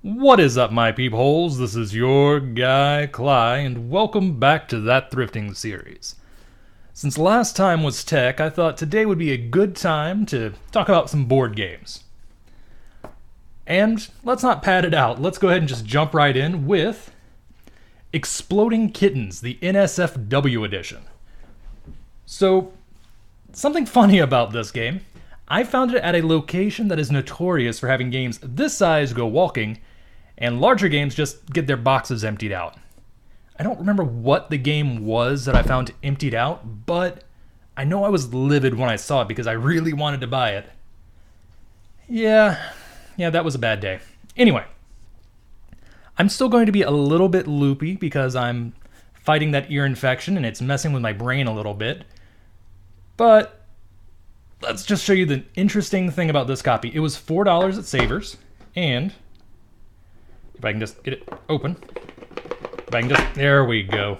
What is up, my peepholes? This is your guy, Cly, and welcome back to That Thrifting Series. Since last time was tech, I thought today would be a good time to talk about some board games. And let's not pad it out. Let's go ahead and just jump right in with Exploding Kittens, the NSFW edition. So, something funny about this game. I found it at a location that is notorious for having games this size go walking, and larger games just get their boxes emptied out. I don't remember what the game was that I found emptied out, but I know I was livid when I saw it because I really wanted to buy it. Yeah, that was a bad day. Anyway, I'm still going to be a little bit loopy because I'm fighting that ear infection and it's messing with my brain a little bit. But let's just show you the interesting thing about this copy. It was $4 at Savers, and if I can just get it open. There we go.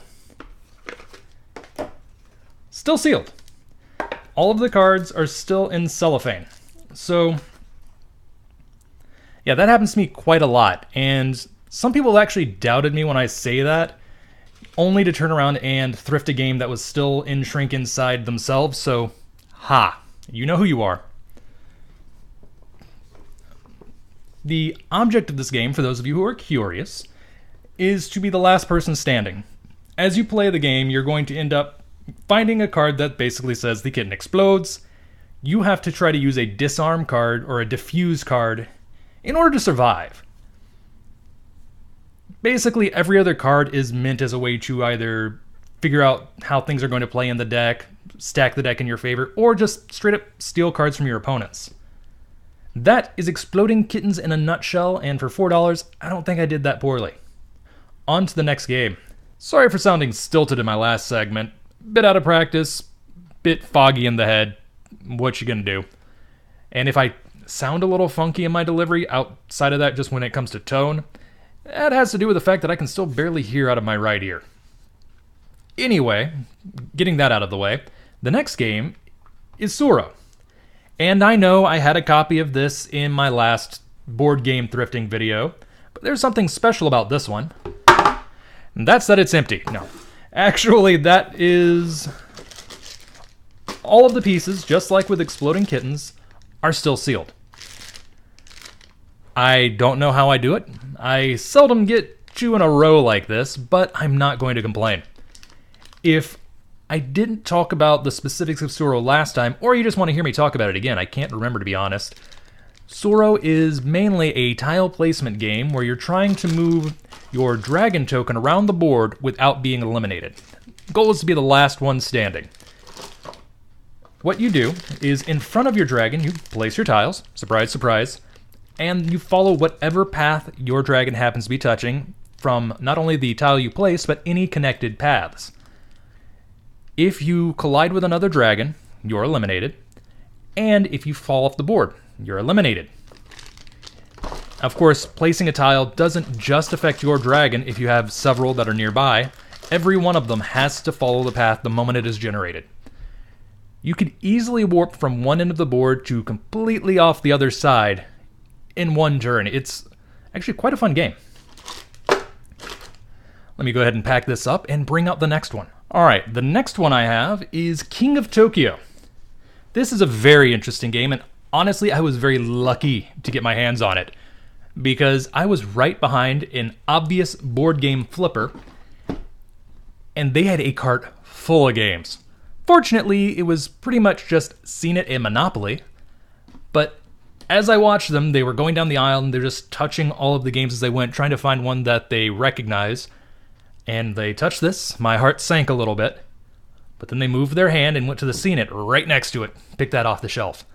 Still sealed. All of the cards are still in cellophane. So, yeah, that happens to me quite a lot. And some people actually doubted me when I say that, only to turn around and thrift a game that was still in shrink inside themselves. So, you know who you are. The object of this game, for those of you who are curious, is to be the last person standing. As you play the game, you're going to end up finding a card that basically says the kitten explodes. You have to try to use a disarm card or a defuse card in order to survive. Basically, every other card is meant as a way to either figure out how things are going to play in the deck, stack the deck in your favor, or just straight up steal cards from your opponents. That is Exploding Kittens in a nutshell, and for $4, I don't think I did that poorly. On to the next game. Sorry for sounding stilted in my last segment. Bit out of practice, bit foggy in the head. What you gonna do? And if I sound a little funky in my delivery, outside of that, just when it comes to tone, that has to do with the fact that I can still barely hear out of my right ear. Anyway, getting that out of the way, the next game is Sora. And I know I had a copy of this in my last board game thrifting video, but there's something special about this one. And that's that it's empty. No. Actually, that is all of the pieces, just like with Exploding Kittens, are still sealed. I don't know how I do it. I seldom get two in a row like this, but I'm not going to complain. If I didn't talk about the specifics of Sora last time, or you just want to hear me talk about it again, I can't remember, to be honest. Sora is mainly a tile placement game where you're trying to move your dragon token around the board without being eliminated. The goal is to be the last one standing. What you do is, in front of your dragon, you place your tiles, surprise, surprise, and you follow whatever path your dragon happens to be touching from not only the tile you place, but any connected paths. If you collide with another dragon, you're eliminated. And if you fall off the board, you're eliminated. Of course, placing a tile doesn't just affect your dragon if you have several that are nearby. Every one of them has to follow the path the moment it is generated. You could easily warp from one end of the board to completely off the other side in one turn. It's actually quite a fun game. Let me go ahead and pack this up and bring out the next one. Alright, the next one I have is King of Tokyo. This is a very interesting game, and honestly, I was very lucky to get my hands on it, because I was right behind an obvious board game flipper, and they had a cart full of games. Fortunately, it was pretty much just Seen It and Monopoly, but as I watched them, they were going down the aisle, and they're just touching all of the games as they went, trying to find one that they recognize. And they touched this, my heart sank a little bit, but then they moved their hand and went to the Seen It right next to it, picked that off the shelf.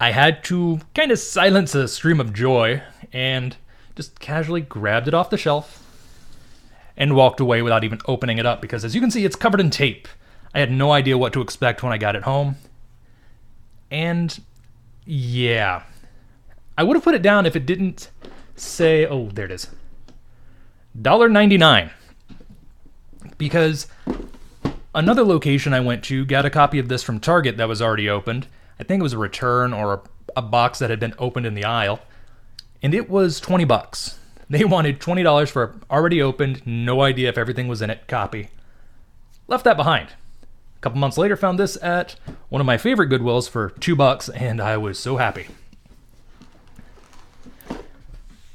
I had to kind of silence a scream of joy and just casually grabbed it off the shelf and walked away without even opening it up, because as you can see, it's covered in tape. I had no idea what to expect when I got it home. And yeah, I would have put it down if it didn't say, oh, there it is, $1.99, because another location I went to got a copy of this from Target that was already opened. I think it was a return or a box that had been opened in the aisle, and it was 20 bucks. They wanted $20 for already opened, no idea if everything was in it, copy. Left that behind. A couple months later, found this at one of my favorite Goodwills for $2, and I was so happy.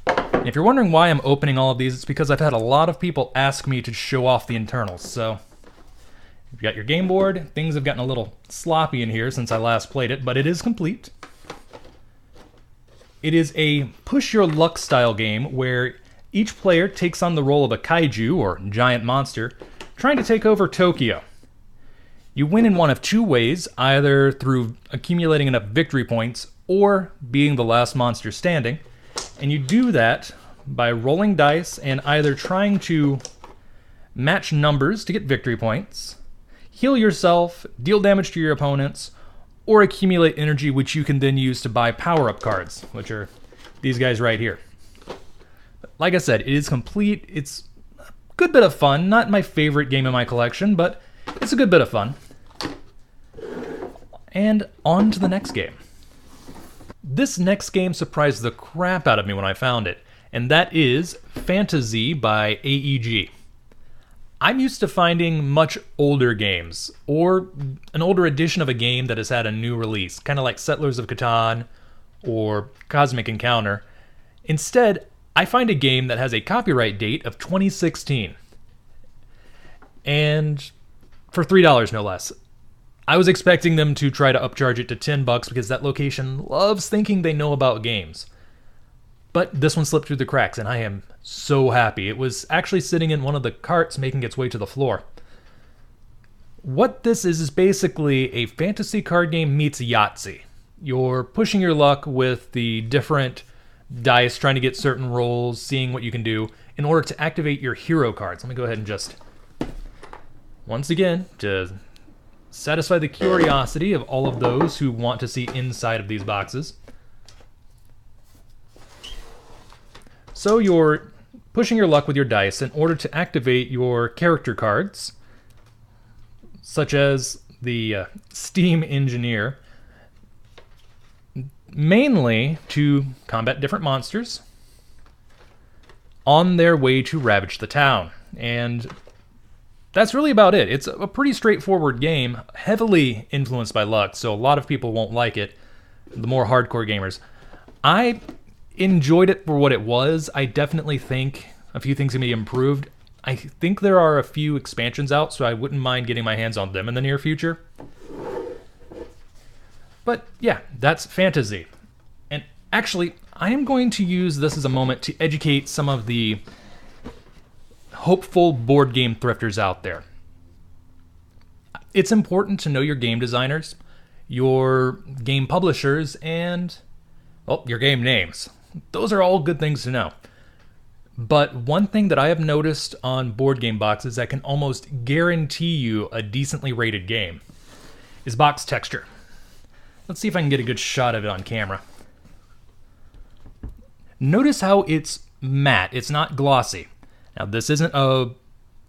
And if you're wondering why I'm opening all of these, it's because I've had a lot of people ask me to show off the internals. So, you've got your game board. Things have gotten a little sloppy in here since I last played it, but it is complete. It is a push your luck style game where each player takes on the role of a kaiju, or giant monster, trying to take over Tokyo. You win in one of two ways, either through accumulating enough victory points or being the last monster standing. And you do that by rolling dice and either trying to match numbers to get victory points, heal yourself, deal damage to your opponents, or accumulate energy, which you can then use to buy power-up cards, which are these guys right here. Like I said, it is complete. It's a good bit of fun. Not my favorite game in my collection, but it's a good bit of fun. And on to the next game. This next game surprised the crap out of me when I found it, and that is Fantasy by AEG. I'm used to finding much older games, or an older edition of a game that has had a new release, kind of like Settlers of Catan or Cosmic Encounter. Instead, I find a game that has a copyright date of 2016. And for $3 no less. I was expecting them to try to upcharge it to $10 because that location loves thinking they know about games. But this one slipped through the cracks, and I am so happy. It was actually sitting in one of the carts making its way to the floor. What this is basically a fantasy card game meets Yahtzee. You're pushing your luck with the different dice, trying to get certain rolls, seeing what you can do in order to activate your hero cards. Let me go ahead and just, once again, to satisfy the curiosity of all of those who want to see inside of these boxes. So you're pushing your luck with your dice in order to activate your character cards, such as the Steam Engineer, mainly to combat different monsters on their way to ravage the town. And that's really about it. It's a pretty straightforward game, heavily influenced by luck, so a lot of people won't like it, the more hardcore gamers. I enjoyed it for what it was. I definitely think a few things can be improved. I think there are a few expansions out, so I wouldn't mind getting my hands on them in the near future. But yeah, that's Fantasy. And actually, I am going to use this as a moment to educate some of the hopeful board game thrifters out there. It's important to know your game designers, your game publishers, and, well, your game names. Those are all good things to know. But one thing that I have noticed on board game boxes that can almost guarantee you a decently rated game is box texture. Let's see if I can get a good shot of it on camera. Notice how it's matte. It's not glossy. Now, this isn't a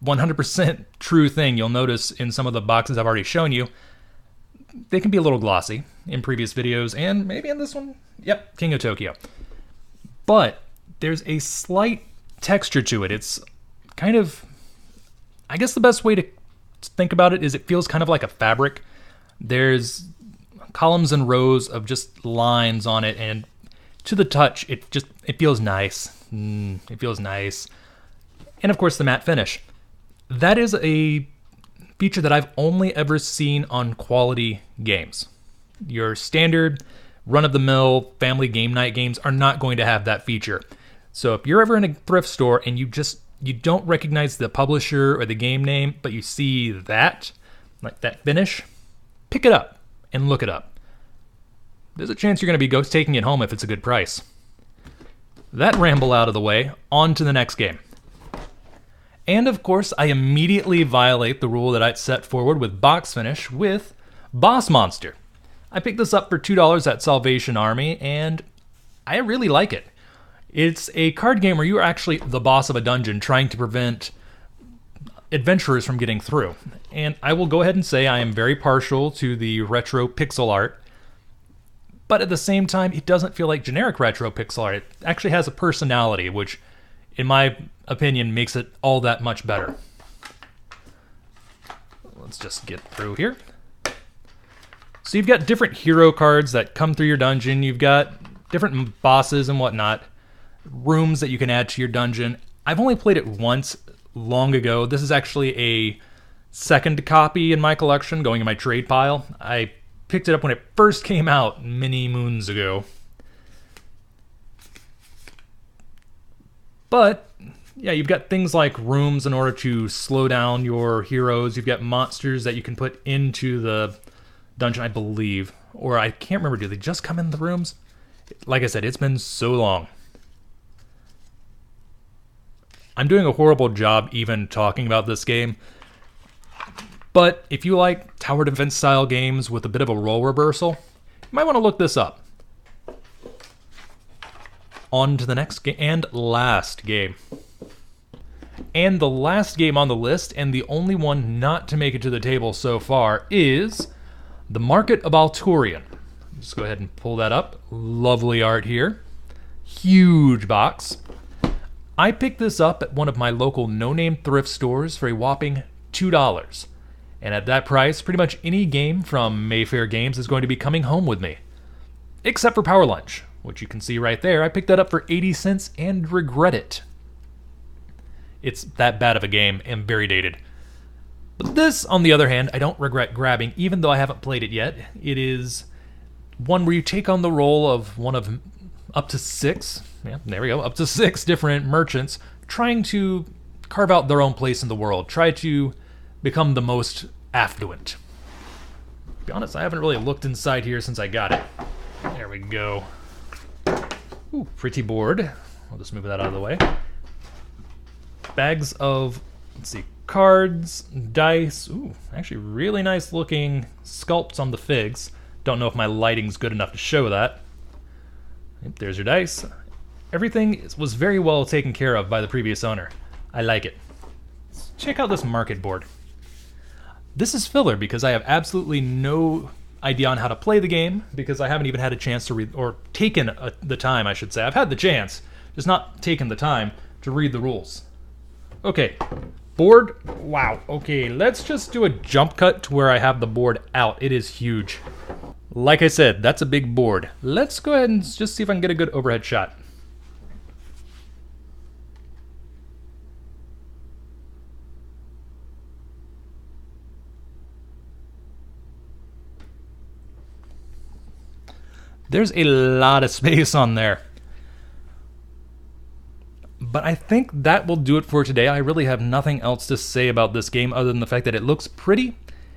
100% true thing. You'll notice in some of the boxes I've already shown you, they can be a little glossy in previous videos, and maybe in this one. Yep, King of Tokyo. But there's a slight texture to it. It's kind of, I guess the best way to think about it is it feels kind of like a fabric. There's columns and rows of just lines on it, and to the touch, it feels nice. It feels nice. And of course, the matte finish. That is a feature that I've only ever seen on quality games. Your standard run-of-the-mill family game night games are not going to have that feature. So if you're ever in a thrift store and you don't recognize the publisher or the game name, but you see that, like that finish, pick it up and look it up. There's a chance you're going to be ghost taking it home if it's a good price. That ramble out of the way, on to the next game. And of course, I immediately violate the rule that I'd set forward with box finish with Boss Monster. I picked this up for $2 at Salvation Army, and I really like it. It's a card game where you are actually the boss of a dungeon trying to prevent adventurers from getting through. And I will go ahead and say I am very partial to the retro pixel art. but at the same time, it doesn't feel like generic retro pixel art. It actually has a personality, which, in my opinion, makes it all that much better. Let's just get through here. So you've got different hero cards that come through your dungeon. You've got different bosses and whatnot, rooms that you can add to your dungeon. I've only played it once long ago. This is actually a second copy in my collection, going in my trade pile. I picked it up when it first came out many moons ago. But yeah, you've got things like rooms in order to slow down your heroes. You've got monsters that you can put into the dungeon, I believe. Or I can't remember, do they just come in the rooms? Like I said, it's been so long. I'm doing a horrible job even talking about this game. But if you like tower defense style games with a bit of a role reversal, you might want to look this up. On to the next and last game. And the last game on the list, and the only one not to make it to the table so far, is The Market of Torian. Just go ahead and pull that up. Lovely art here. Huge box. I picked this up at one of my local no-name thrift stores for a whopping $2. And at that price, pretty much any game from Mayfair Games is going to be coming home with me. Except for Power Lunch, which you can see right there. I picked that up for 80 cents and regret it. It's that bad of a game and very dated. But this, on the other hand, I don't regret grabbing, even though I haven't played it yet. It is one where you take on the role of one of up to 6, up to 6 different merchants trying to carve out their own place in the world, try to become the most affluent. To be honest, I haven't really looked inside here since I got it. There we go. Ooh, pretty board. I'll just move that out of the way. Bags of, let's see, cards, dice. Ooh, actually really nice looking sculpts on the figs. Don't know if my lighting's good enough to show that. Yep, there's your dice. Everything was very well taken care of by the previous owner. I like it. Let's check out this market board. This is filler because I have absolutely no idea on how to play the game, because I haven't even had a chance to read, or taken the time, I should say. I've had the chance, just not taken the time to read the rules. Okay, board. Wow. Okay, let's just do a jump cut to where I have the board out. It is huge. Like I said, that's a big board. Let's go ahead and just see if I can get a good overhead shot. There's a lot of space on there. But I think that will do it for today. I really have nothing else to say about this game other than the fact that it looks pretty,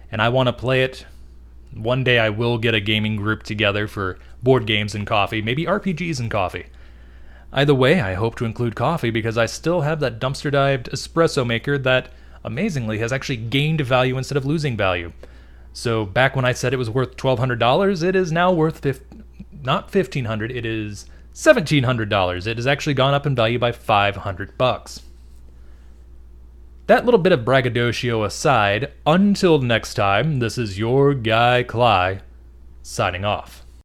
and I want to play it. One day I will get a gaming group together for board games and coffee, maybe RPGs and coffee. Either way, I hope to include coffee because I still have that dumpster-dived espresso maker that, amazingly, has actually gained value instead of losing value. So back when I said it was worth $1,200, it is now worth not $1,500, it is $1,700. It has actually gone up in value by $500. That little bit of braggadocio aside, until next time, this is your guy Cly, signing off.